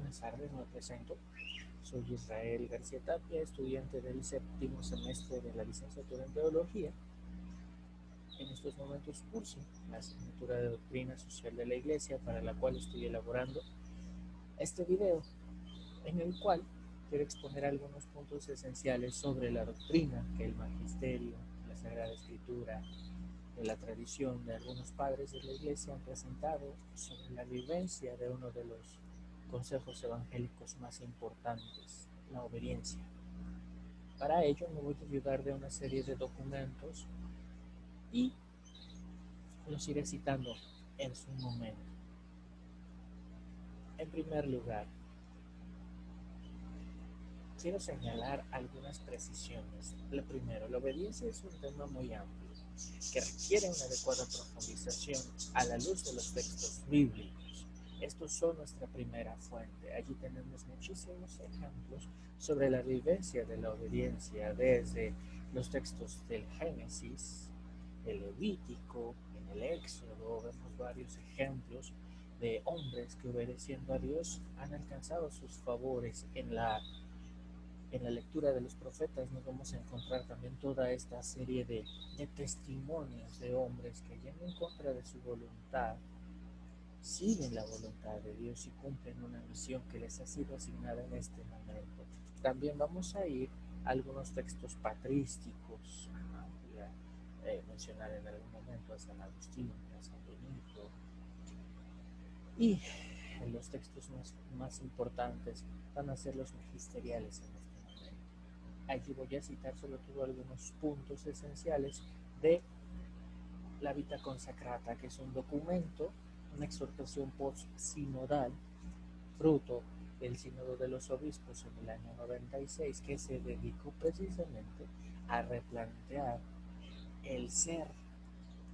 buenas tardes, me presento. Soy Israel García Tapia, estudiante del séptimo semestre de la licenciatura en Teología. En estos momentos curso la asignatura de Doctrina Social de la Iglesia, para la cual estoy elaborando este video, en el cual quiero exponer algunos puntos esenciales sobre la doctrina que el magisterio, la Sagrada Escritura, de la tradición de algunos padres de la Iglesia han presentado sobre la vivencia de uno de los consejos evangélicos más importantes, la obediencia. Para ello me voy a ayudar de una serie de documentos y los iré citando en su momento. En primer lugar, quiero señalar algunas precisiones. Lo primero, la obediencia es un tema muy amplio que requiere una adecuada profundización a la luz de los textos bíblicos. Estos son nuestra primera fuente. Allí tenemos muchísimos ejemplos sobre la vivencia de la obediencia, desde los textos del Génesis, el Levítico, en el Éxodo. Vemos varios ejemplos de hombres que, obedeciendo a Dios, han alcanzado sus favores. En la lectura de los profetas nos vamos a encontrar también toda esta serie de testimonios de hombres que, yendo en contra de su voluntad, siguen la voluntad de Dios y cumplen una misión que les ha sido asignada en este momento. También vamos a ir a algunos textos patrísticos. Voy a mencionar en algún momento a San Agustín, a San Benito, y los textos más importantes van a ser los magisteriales en este momento. Allí voy a citar sobre todo algunos puntos esenciales de la Vita Consacrata, que es un documento, una exhortación post-sinodal, fruto del Sínodo de los Obispos en el año 96, que se dedicó precisamente a replantear el ser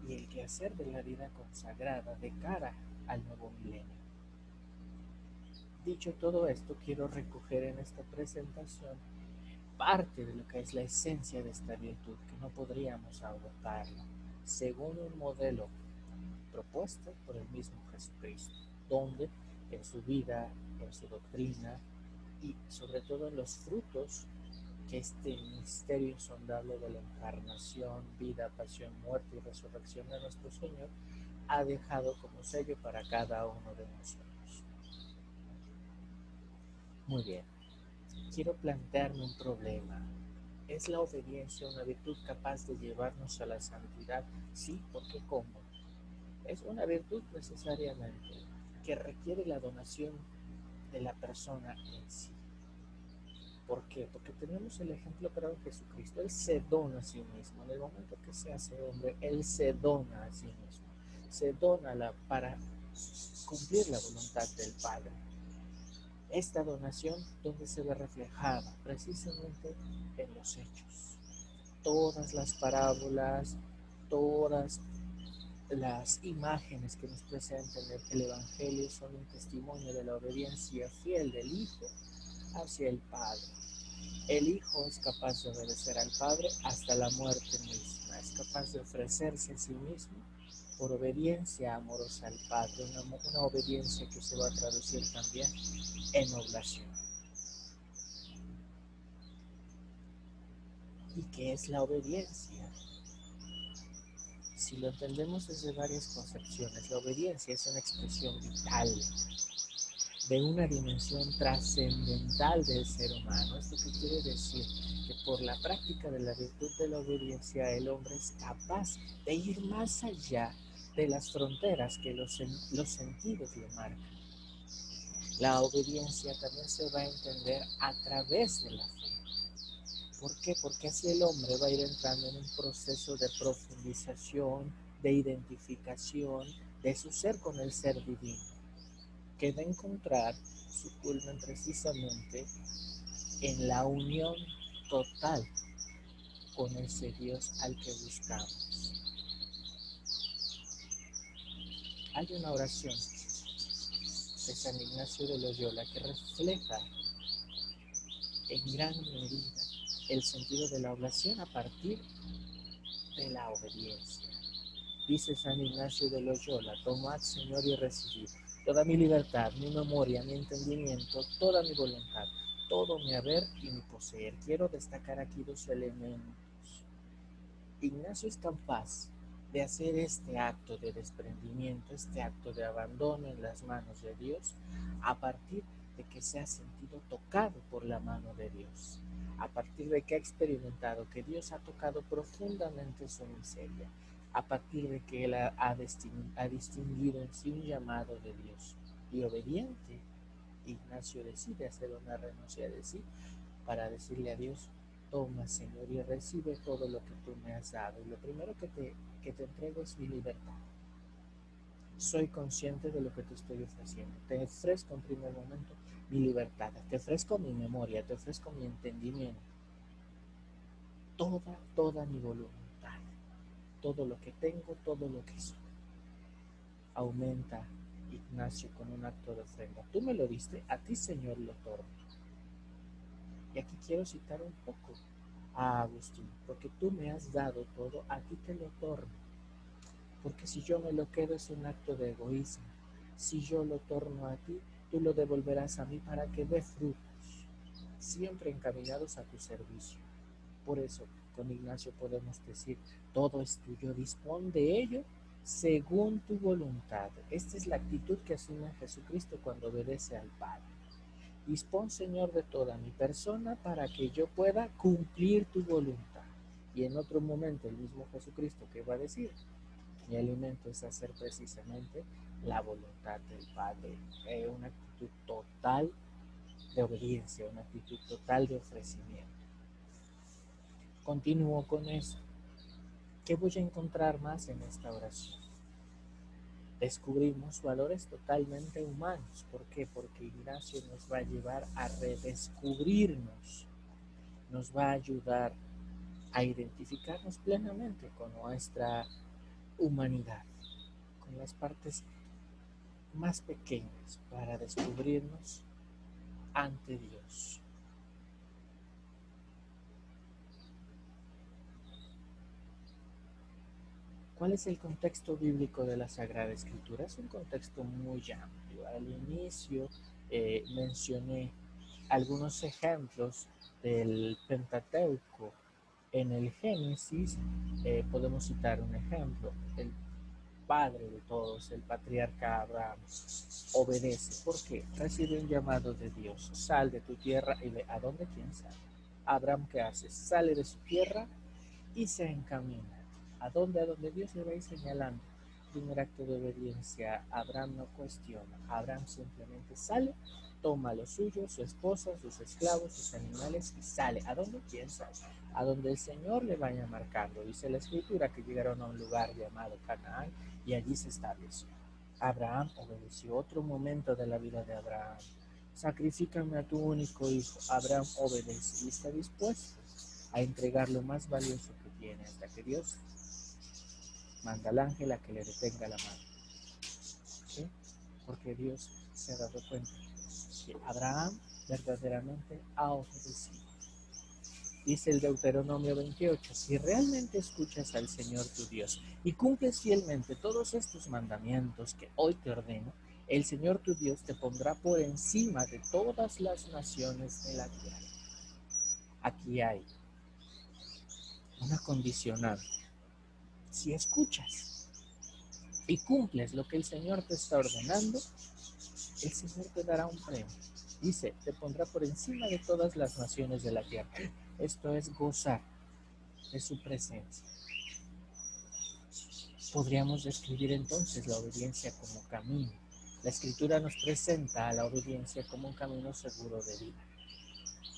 y el quehacer de la vida consagrada de cara al nuevo milenio. Dicho todo esto, quiero recoger en esta presentación parte de lo que es la esencia de esta virtud, que no podríamos agotarla, según un modelo propuesto por el mismo Jesucristo, donde en su vida, en su doctrina y sobre todo en los frutos que este misterio insondable de la encarnación, vida, pasión, muerte y resurrección de nuestro Señor ha dejado como sello para cada uno de nosotros. Muy bien, quiero plantearme un problema. ¿Es la obediencia una virtud capaz de llevarnos a la santidad? Sí, porque ¿cómo? Es una virtud necesariamente que requiere la donación de la persona en sí. ¿Por qué? Porque tenemos el ejemplo claro de Jesucristo. Él se dona a sí mismo. En el momento que se hace hombre, Él se dona a sí mismo. Se dona para cumplir la voluntad del Padre. Esta donación, ¿dónde se ve reflejada? Precisamente en los hechos. Todas las parábolas, todas las imágenes que nos presentan el Evangelio son un testimonio de la obediencia fiel del Hijo hacia el Padre. El Hijo es capaz de obedecer al Padre hasta la muerte misma, es capaz de ofrecerse a sí mismo por obediencia amorosa al Padre, una obediencia que se va a traducir también en oblación. ¿Y qué es la obediencia? Si lo entendemos desde varias concepciones, la obediencia es una expresión vital de una dimensión trascendental del ser humano. ¿Esto qué quiere decir? Que por la práctica de la virtud de la obediencia, el hombre es capaz de ir más allá de las fronteras que los sentidos le marcan. La obediencia también se va a entender a través de la fe. ¿Por qué? Porque así el hombre va a ir entrando en un proceso de profundización, de identificación de su ser con el ser divino, que va a encontrar su culmen precisamente en la unión total con ese Dios al que buscamos. Hay una oración de San Ignacio de Loyola que refleja en gran medida el sentido de la oblación a partir de la obediencia. Dice San Ignacio de Loyola: tomad, Señor, y recibid. toda mi libertad, mi memoria, mi entendimiento, toda mi voluntad, todo mi haber y mi poseer. Quiero destacar aquí dos elementos. Ignacio es capaz de hacer este acto de desprendimiento, este acto de abandono en las manos de Dios, a partir de que se ha sentido tocado por la mano de Dios, a partir de que ha experimentado que Dios ha tocado profundamente su miseria, a partir de que él ha distinguido en sí un llamado de Dios. Y obediente, Ignacio decide hacer una renuncia de sí para decirle a Dios: toma, Señor, y recibe todo lo que tú me has dado. Y lo primero que te entrego es mi libertad. Soy consciente de lo que te estoy ofreciendo. Te ofrezco en primer momento mi libertad, te ofrezco mi memoria, te ofrezco mi entendimiento, toda mi voluntad, todo lo que tengo, todo lo que soy. Aumenta Ignacio con un acto de ofrenda. Tú me lo diste, a ti, Señor, lo torno. Y aquí quiero citar un poco a Agustín: porque tú me has dado todo, a ti te lo torno. Porque si yo me lo quedo es un acto de egoísmo. Si yo lo torno a ti, tú lo devolverás a mí para que dé frutos, siempre encaminados a tu servicio. Por eso, con Ignacio podemos decir: todo es tuyo, dispón de ello según tu voluntad. Esta es la actitud que asume Jesucristo cuando obedece al Padre. Dispón, Señor, de toda mi persona para que yo pueda cumplir tu voluntad. Y en otro momento el mismo Jesucristo que va a decir: mi alimento es hacer precisamente la voluntad del Padre. Una actitud total de obediencia, una actitud total de ofrecimiento. Continúo con eso. ¿Qué voy a encontrar más en esta oración? Descubrimos valores totalmente humanos. ¿Por qué? Porque Ignacio nos va a llevar a redescubrirnos, nos va a ayudar a identificarnos plenamente con nuestra humanidad, con las partes más pequeñas, para descubrirnos ante Dios. ¿Cuál es el contexto bíblico de la Sagrada Escritura? Es un contexto muy amplio. Al inicio mencioné algunos ejemplos del Pentateuco. En el Génesis podemos citar un ejemplo: el padre de todos, el patriarca Abraham, obedece. ¿Por qué? Recibe un llamado de Dios: sal de tu tierra y ve. ¿A dónde? ¿Quién sabe? Abraham, ¿qué hace? Sale de su tierra y se encamina. ¿A dónde? A donde Dios le va a ir señalando. Primer acto de obediencia. Abraham no cuestiona. Abraham simplemente sale, toma lo suyo, su esposa, sus esclavos, sus animales y sale. ¿A dónde? ¿Quién sabe? A donde el Señor le vaya marcando. Dice la Escritura que llegaron a un lugar llamado Canaán y allí se estableció. Abraham obedeció. Otro momento de la vida de Abraham: sacrifícame a tu único hijo. Abraham obedece y está dispuesto a entregar lo más valioso que tiene, hasta que Dios manda al ángel a que le detenga la mano. ¿Sí? Porque Dios se ha dado cuenta que Abraham verdaderamente ha obedecido. Dice el Deuteronomio 28: si realmente escuchas al Señor tu Dios y cumples fielmente todos estos mandamientos que hoy te ordeno, el Señor tu Dios te pondrá por encima de todas las naciones de la tierra. Aquí hay una condicionante: si escuchas y cumples lo que el Señor te está ordenando, el Señor te dará un premio. Dice, te pondrá por encima de todas las naciones de la tierra. Esto es gozar de su presencia. Podríamos describir entonces la obediencia como camino. La Escritura nos presenta a la obediencia como un camino seguro de vida.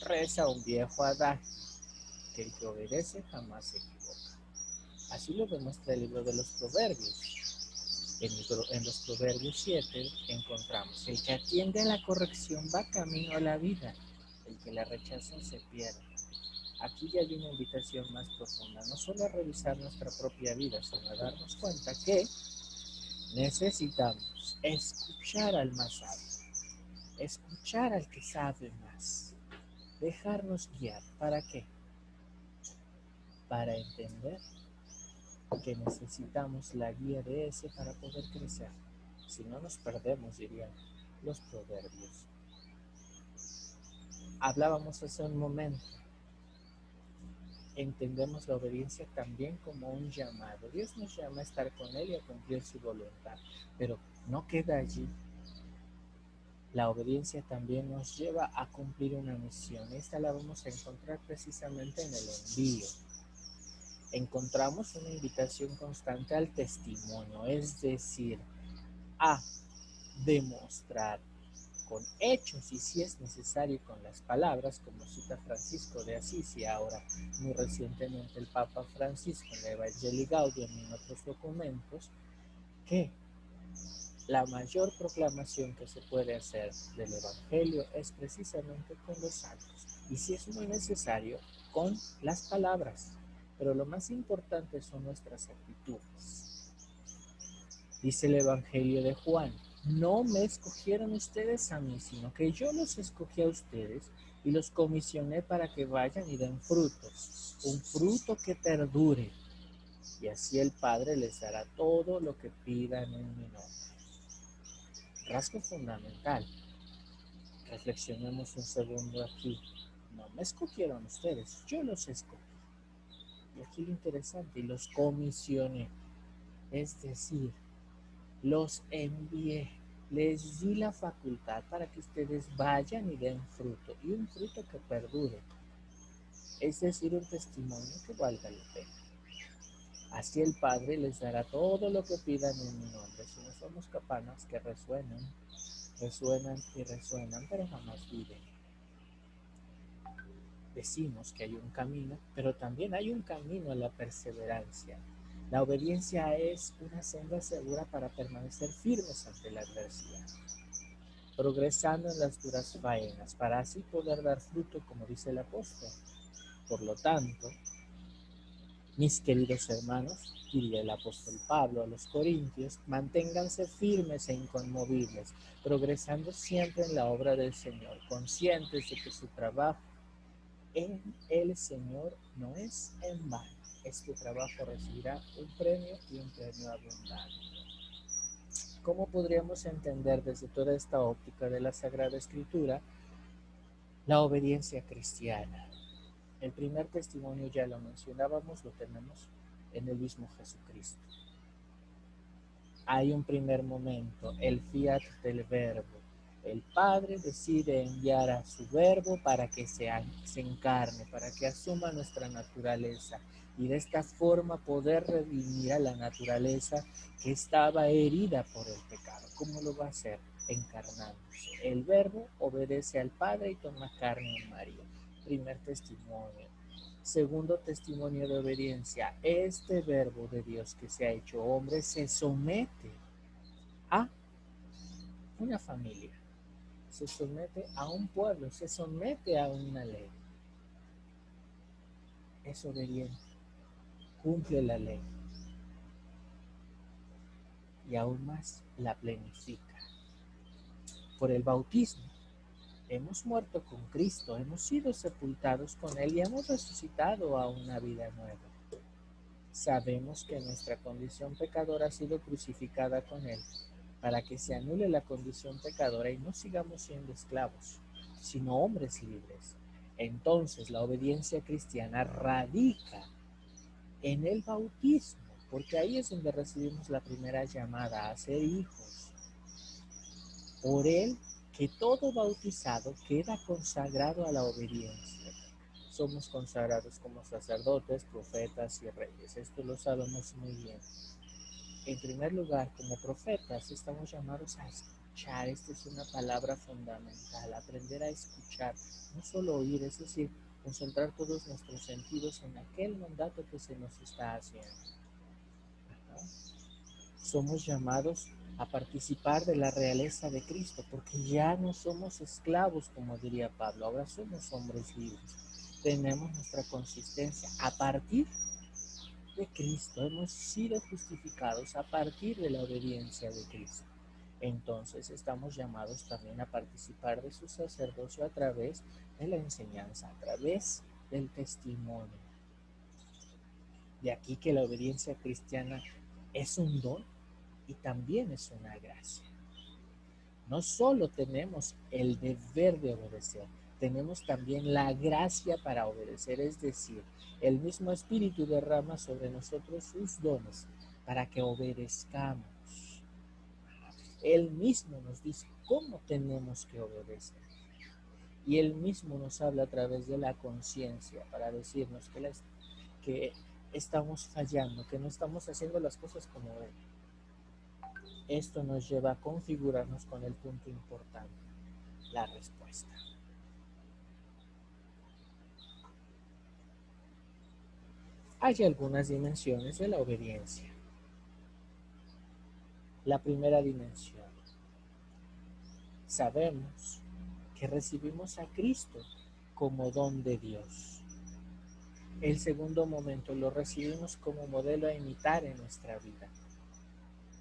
Reza un viejo adagio: que el que obedece jamás se equivoca. Así lo demuestra el libro de los Proverbios. En los Proverbios 7 encontramos: el que atiende a la corrección va camino a la vida, el que la rechaza se pierde. Aquí ya hay una invitación más profunda, no solo a revisar nuestra propia vida, sino a darnos cuenta que necesitamos escuchar al más sabio, escuchar al que sabe más, dejarnos guiar. ¿Para qué? Para entender que necesitamos la guía de ese para poder crecer. Si no nos perdemos, dirían los proverbios. Hablábamos hace un momento. Entendemos la obediencia también como un llamado. Dios nos llama a estar con Él y a cumplir su voluntad, pero no queda allí. La obediencia también nos lleva a cumplir una misión. Esta la vamos a encontrar precisamente en el envío. Encontramos una invitación constante al testimonio, es decir, a demostrar con hechos y si es necesario con las palabras, como cita Francisco de Asís y ahora muy recientemente el Papa Francisco en la Evangelii Gaudium y en otros documentos, que la mayor proclamación que se puede hacer del Evangelio es precisamente con los actos y si es muy necesario con las palabras, pero lo más importante son nuestras actitudes. Dice el Evangelio de Juan: no me escogieron ustedes a mí, sino que yo los escogí a ustedes y los comisioné para que vayan y den frutos, un fruto que perdure, y así el Padre les dará todo lo que pidan en mi nombre. Rasgo fundamental. Reflexionemos un segundo aquí. No me escogieron ustedes, yo los escogí. Y aquí lo interesante, y los comisioné, es decir, los envié, les di la facultad para que ustedes vayan y den fruto, y un fruto que perdure, es decir, un testimonio que valga la pena. Así el Padre les dará todo lo que pidan en mi nombre. Si no somos campanas que resuenan y resuenan, pero jamás viven. Decimos que hay un camino, pero también hay un camino a la perseverancia. La obediencia es una senda segura para permanecer firmes ante la adversidad, progresando en las duras faenas, para así poder dar fruto, como dice el apóstol. Por lo tanto, mis queridos hermanos, diría el apóstol Pablo a los Corintios, manténganse firmes e inconmovibles, progresando siempre en la obra del Señor, conscientes de que su trabajo en el Señor no es en vano. Este trabajo recibirá un premio y un premio abundante. ¿Cómo podríamos entender desde toda esta óptica de la Sagrada Escritura la obediencia cristiana? El primer testimonio, ya lo mencionábamos, lo tenemos en el mismo Jesucristo. Hay un primer momento, el fiat del verbo. El Padre decide enviar a su verbo para que se encarne, para que asuma nuestra naturaleza y de esta forma poder redimir a la naturaleza que estaba herida por el pecado. ¿Cómo lo va a hacer? Encarnándose. El verbo obedece al Padre y toma carne en María. Primer testimonio. Segundo testimonio de obediencia, este verbo de Dios que se ha hecho hombre se somete a una familia, se somete a un pueblo, se somete a una ley. Es obediente, cumple la ley y aún más la planifica. Por el bautismo hemos muerto con Cristo, hemos sido sepultados con Él y hemos resucitado a una vida nueva. Sabemos que nuestra condición pecadora ha sido crucificada con Él para que se anule la condición pecadora y no sigamos siendo esclavos, sino hombres libres. Entonces la obediencia cristiana radica en el bautismo, porque ahí es donde recibimos la primera llamada a ser hijos. Por él que todo bautizado queda consagrado a la obediencia. Somos consagrados como sacerdotes, profetas y reyes. Esto lo sabemos muy bien. En primer lugar, como profetas, estamos llamados a escuchar. Esta es una palabra fundamental, aprender a escuchar, no solo oír, es decir, concentrar todos nuestros sentidos en aquel mandato que se nos está haciendo. Ajá. Somos llamados a participar de la realeza de Cristo, porque ya no somos esclavos, como diría Pablo, ahora somos hombres libres. Tenemos nuestra consistencia a partir de Cristo, hemos sido justificados a partir de la obediencia de Cristo. Entonces estamos llamados también a participar de su sacerdocio a través de la enseñanza, a través del testimonio. De aquí que la obediencia cristiana es un don y también es una gracia. No solo tenemos el deber de obedecer, tenemos también la gracia para obedecer, es decir, el mismo Espíritu derrama sobre nosotros sus dones para que obedezcamos. Él mismo nos dice cómo tenemos que obedecer. Y Él mismo nos habla a través de la conciencia para decirnos que estamos fallando, que no estamos haciendo las cosas como Él. Esto nos lleva a configurarnos con el punto importante, la respuesta. Hay algunas dimensiones de la obediencia. La primera dimensión, sabemos que recibimos a Cristo como don de Dios. El segundo momento, lo recibimos como modelo a imitar en nuestra vida.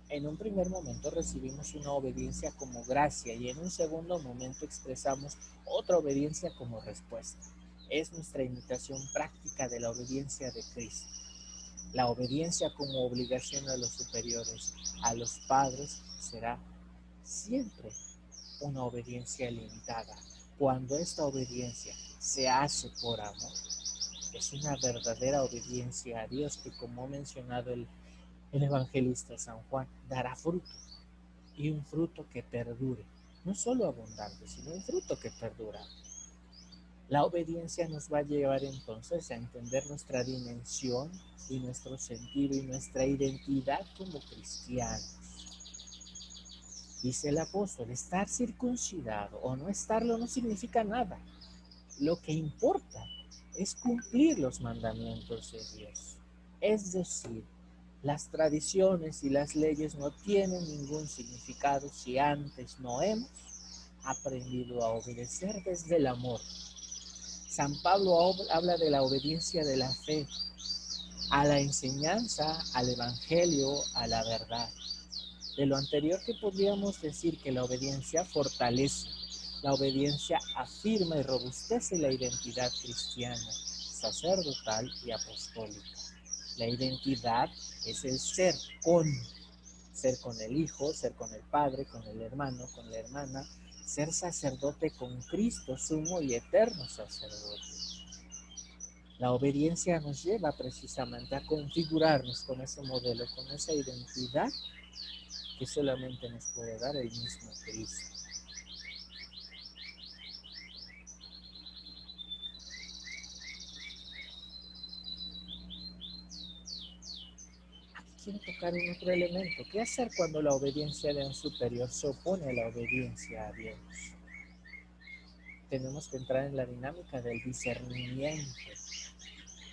En un primer momento recibimos una obediencia como gracia y en un segundo momento expresamos otra obediencia como respuesta. Es nuestra imitación práctica de la obediencia de Cristo. La obediencia como obligación a los superiores, a los padres, será siempre una obediencia limitada. Cuando esta obediencia se hace por amor, es una verdadera obediencia a Dios que, como ha mencionado el evangelista San Juan, dará fruto, y un fruto que perdure, no solo abundante, sino un fruto que perdura. La obediencia nos va a llevar entonces a entender nuestra dimensión y nuestro sentido y nuestra identidad como cristianos. Dice el apóstol, estar circuncidado o no estarlo no significa nada. Lo que importa es cumplir los mandamientos de Dios. Es decir, las tradiciones y las leyes no tienen ningún significado si antes no hemos aprendido a obedecer desde el amor. San Pablo habla de la obediencia de la fe, a la enseñanza, al evangelio, a la verdad. De lo anterior que podríamos decir que la obediencia fortalece, la obediencia afirma y robustece la identidad cristiana, sacerdotal y apostólica. La identidad es el ser con el Hijo, ser con el Padre, con el hermano, con la hermana, ser sacerdote con Cristo, sumo y eterno sacerdote. La obediencia nos lleva precisamente a configurarnos con ese modelo, con esa identidad que solamente nos puede dar el mismo Cristo. Aquí quiero tocar un otro elemento. ¿Qué hacer cuando la obediencia de un superior se opone a la obediencia a Dios? Tenemos que entrar en la dinámica del discernimiento.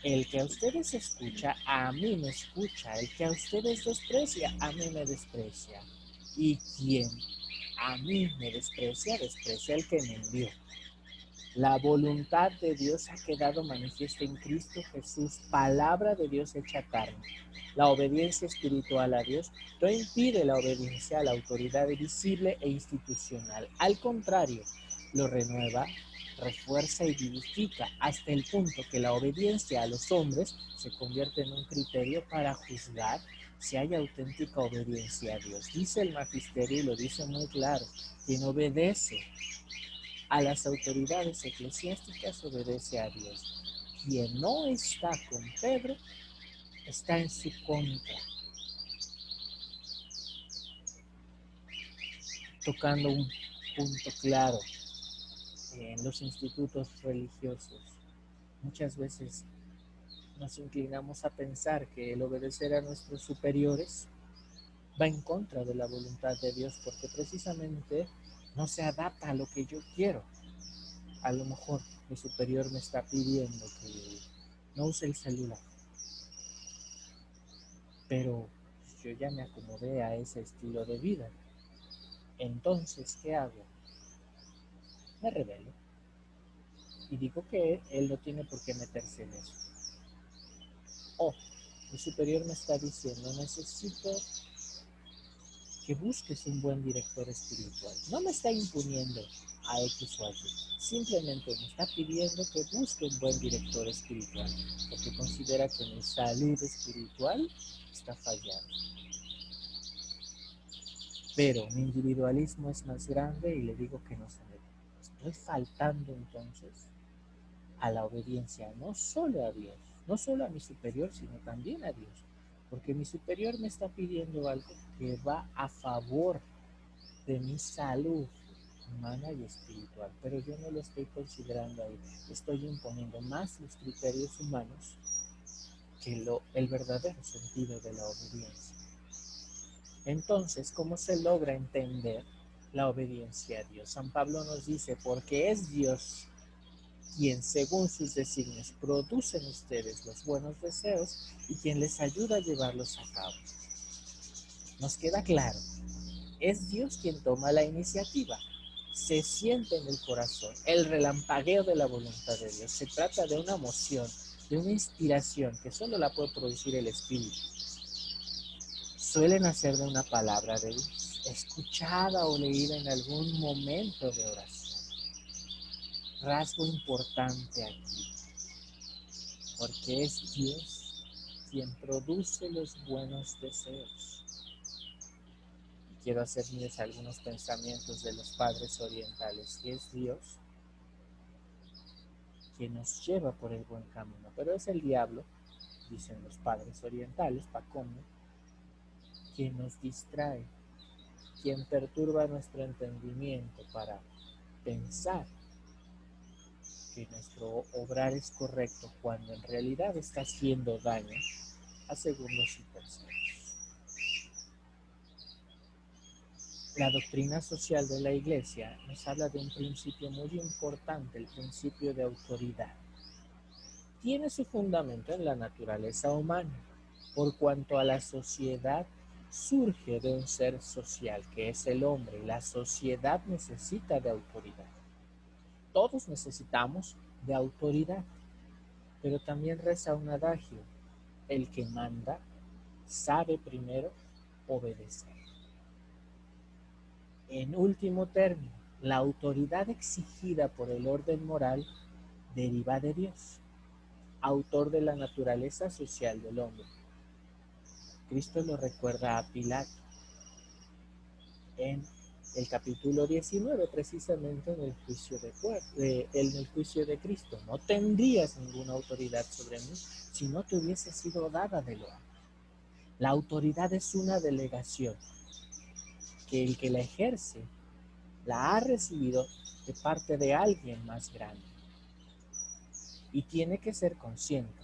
El que a ustedes escucha, a mí me escucha. El que a ustedes desprecia, a mí me desprecia. Y quien a mí me desprecia, desprecia el que me envió. La voluntad de Dios ha quedado manifiesta en Cristo Jesús, palabra de Dios hecha carne. La obediencia espiritual a Dios no impide la obediencia a la autoridad visible e institucional. Al contrario, lo renueva, refuerza y vivifica hasta el punto que la obediencia a los hombres se convierte en un criterio para juzgar si hay auténtica obediencia a Dios. Dice el magisterio y lo dice muy claro: quien obedece a las autoridades eclesiásticas obedece a Dios. Quien no está con Pedro está en su contra. Tocando un punto claro en los institutos religiosos, muchas veces nos inclinamos a pensar que el obedecer a nuestros superiores va en contra de la voluntad de Dios, porque precisamente no se adapta a lo que yo quiero. A lo mejor mi superior me está pidiendo que no use el celular, pero yo ya me acomodé a ese estilo de vida. Entonces, ¿qué hago? Me rebelo y digo que él no tiene por qué meterse en eso. O mi superior me está diciendo, necesito que busques un buen director espiritual. No me está imponiendo a X o a Y, simplemente me está pidiendo que busque un buen director espiritual, porque considera que mi salud espiritual está fallando. pero mi individualismo es más grande y le digo que no se me dé. Estoy faltando entonces a la obediencia, no solo a Dios, no solo a mi superior, sino también a Dios, porque mi superior me está pidiendo algo que va a favor de mi salud humana y espiritual, pero yo no lo estoy considerando ahí, estoy imponiendo más los criterios humanos que el verdadero sentido de la obediencia. Entonces, ¿cómo se logra entender la obediencia a Dios? San Pablo nos dice, porque es Dios quien según sus designios produce en ustedes los buenos deseos y quien les ayuda a llevarlos a cabo. Nos queda claro, es Dios quien toma la iniciativa, se siente en el corazón el relampagueo de la voluntad de Dios. Se trata de una emoción, de una inspiración que solo la puede producir el Espíritu. Suele nacer de una palabra de Dios, escuchada o leída en algún momento de oración. Rasgo importante aquí, porque es Dios quien produce los buenos deseos. Y quiero hacer míos algunos pensamientos de los padres orientales, que es Dios quien nos lleva por el buen camino, pero es el diablo, dicen los padres orientales, Pacomo, quien nos distrae, quien perturba nuestro entendimiento para pensar que nuestro obrar es correcto cuando en realidad está haciendo daño a segundos y terceros. La doctrina social de la Iglesia nos habla de un principio muy importante, el principio de autoridad. Tiene su fundamento en la naturaleza humana, por cuanto a la sociedad surge de un ser social que es el hombre. La sociedad necesita de autoridad. Todos necesitamos de autoridad, pero también reza un adagio: el que manda sabe primero obedecer. En último término, la autoridad exigida por el orden moral deriva de Dios, autor de la naturaleza social del hombre. Cristo lo recuerda a Pilato en el capítulo 19, precisamente en el juicio de Cristo. No tendrías ninguna autoridad sobre mí si no te hubiese sido dada de lo alto. La autoridad es una delegación que el que la ejerce la ha recibido de parte de alguien más grande y tiene que ser consciente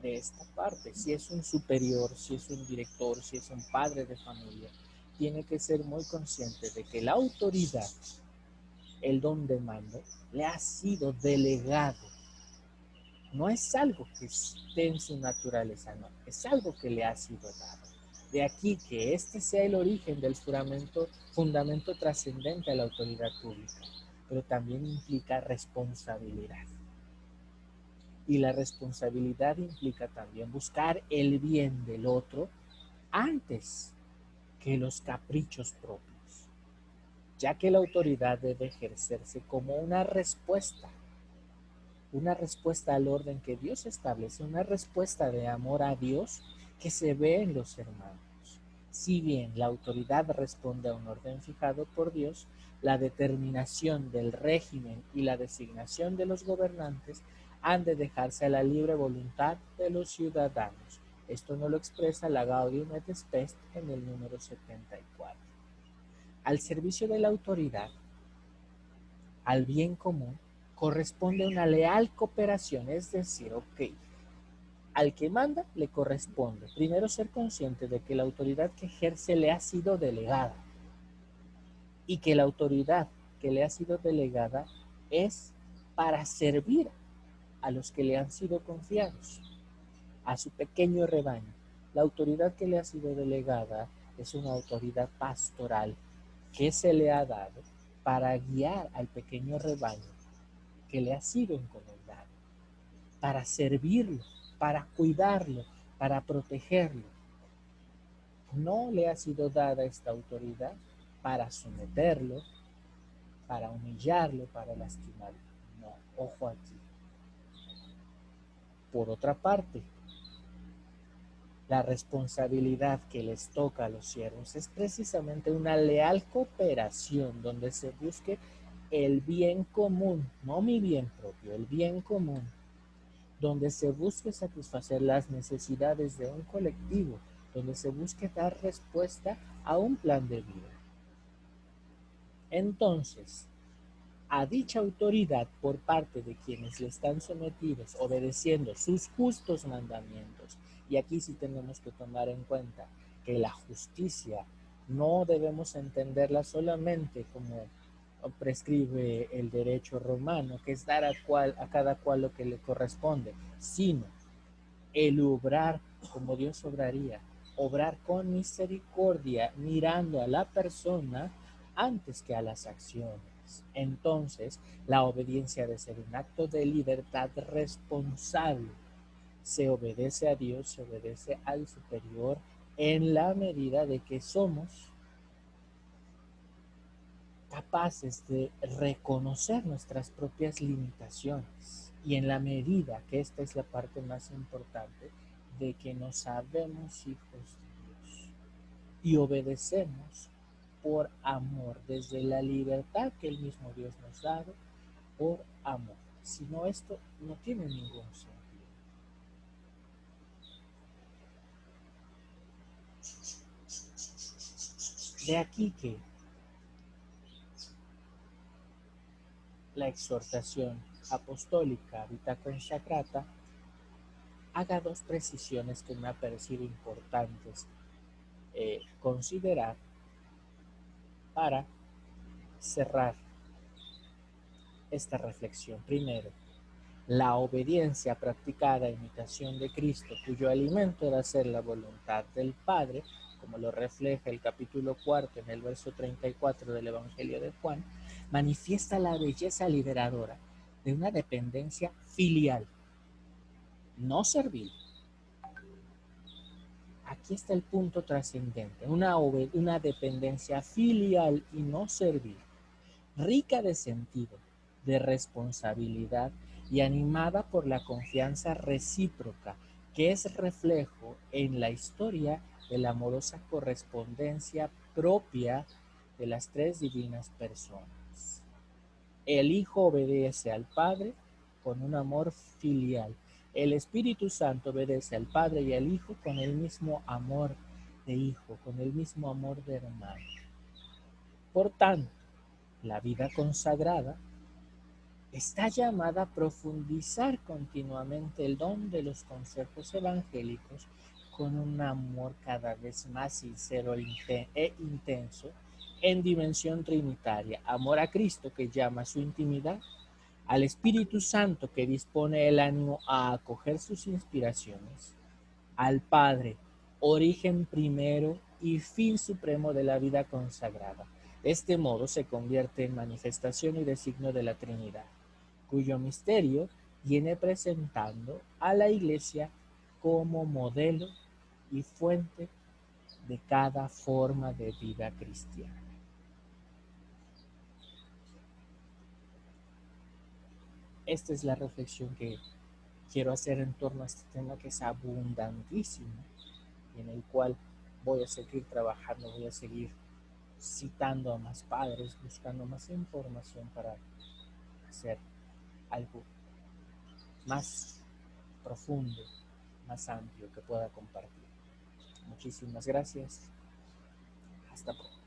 de esta parte. Si es un superior, si es un director, si es un padre de familia, tiene que ser muy consciente de que la autoridad, el don de mando, le ha sido delegado. No es algo que esté en su naturaleza, no, es algo que le ha sido dado. De aquí que este sea el origen del fundamento trascendente a la autoridad pública, pero también implica responsabilidad. Y la responsabilidad implica también buscar el bien del otro antes que los caprichos propios, ya que la autoridad debe ejercerse como una respuesta al orden que Dios establece, una respuesta de amor a Dios que se ve en los hermanos. Si bien la autoridad responde a un orden fijado por Dios, la determinación del régimen y la designación de los gobernantes han de dejarse a la libre voluntad de los ciudadanos. Esto no lo expresa la Gaudium et Spes en el número 74. Al servicio de la autoridad, al bien común, corresponde una leal cooperación, es decir, al que manda le corresponde primero ser consciente de que la autoridad que ejerce le ha sido delegada y que la autoridad que le ha sido delegada es para servir a los que le han sido confiados, a su pequeño rebaño. La autoridad que le ha sido delegada es una autoridad pastoral que se le ha dado para guiar al pequeño rebaño que le ha sido encomendado, para servirlo, para cuidarlo, para protegerlo. No le ha sido dada esta autoridad para someterlo, para humillarlo, para lastimarlo. No, ojo aquí. Por otra parte, La responsabilidad que les toca a los siervos es precisamente una leal cooperación donde se busque el bien común, no mi bien propio, el bien común, donde se busque satisfacer las necesidades de un colectivo, donde se busque dar respuesta a un plan de vida. Entonces, a dicha autoridad por parte de quienes le están sometidos, obedeciendo sus justos mandamientos. Y aquí sí tenemos que tomar en cuenta que la justicia no debemos entenderla solamente como prescribe el derecho romano, que es dar a cada cual lo que le corresponde, sino el obrar como Dios obraría, obrar con misericordia, mirando a la persona antes que a las acciones. Entonces, la obediencia debe ser un acto de libertad responsable. Se obedece a Dios, se obedece al superior en la medida de que somos capaces de reconocer nuestras propias limitaciones y en la medida que esta es la parte más importante de que nos sabemos hijos de Dios y obedecemos por amor desde la libertad que el mismo Dios nos ha dado por amor. Si no, esto no tiene ningún sentido. De aquí que la exhortación apostólica Vita Consacrata haga dos precisiones que me ha parecido importantes considerar para cerrar esta reflexión. Primero, la obediencia practicada a imitación de Cristo, cuyo alimento era hacer la voluntad del Padre, como lo refleja el capítulo 4 en el verso 34 del Evangelio de Juan, manifiesta la belleza liberadora de una dependencia filial, no servil. Aquí está el punto trascendente, una dependencia filial y no servil, rica de sentido, de responsabilidad y animada por la confianza recíproca, que es reflejo en la historia de la amorosa correspondencia propia de las tres divinas personas. El Hijo obedece al Padre con un amor filial. El Espíritu Santo obedece al Padre y al Hijo con el mismo amor de hijo, con el mismo amor de hermano. Por tanto, la vida consagrada está llamada a profundizar continuamente el don de los consejos evangélicos con un amor cada vez más sincero e intenso en dimensión trinitaria. Amor a Cristo que llama a su intimidad, al Espíritu Santo que dispone el ánimo a acoger sus inspiraciones, al Padre, origen primero y fin supremo de la vida consagrada. De este modo se convierte en manifestación y designio de la Trinidad, cuyo misterio viene presentando a la Iglesia como modelo y fuente de cada forma de vida cristiana. Esta es la reflexión que quiero hacer en torno a este tema que es abundantísimo y en el cual voy a seguir trabajando, voy a seguir citando a más padres, buscando más información para hacer algo más profundo, más amplio que pueda compartir. Muchísimas gracias. Hasta pronto.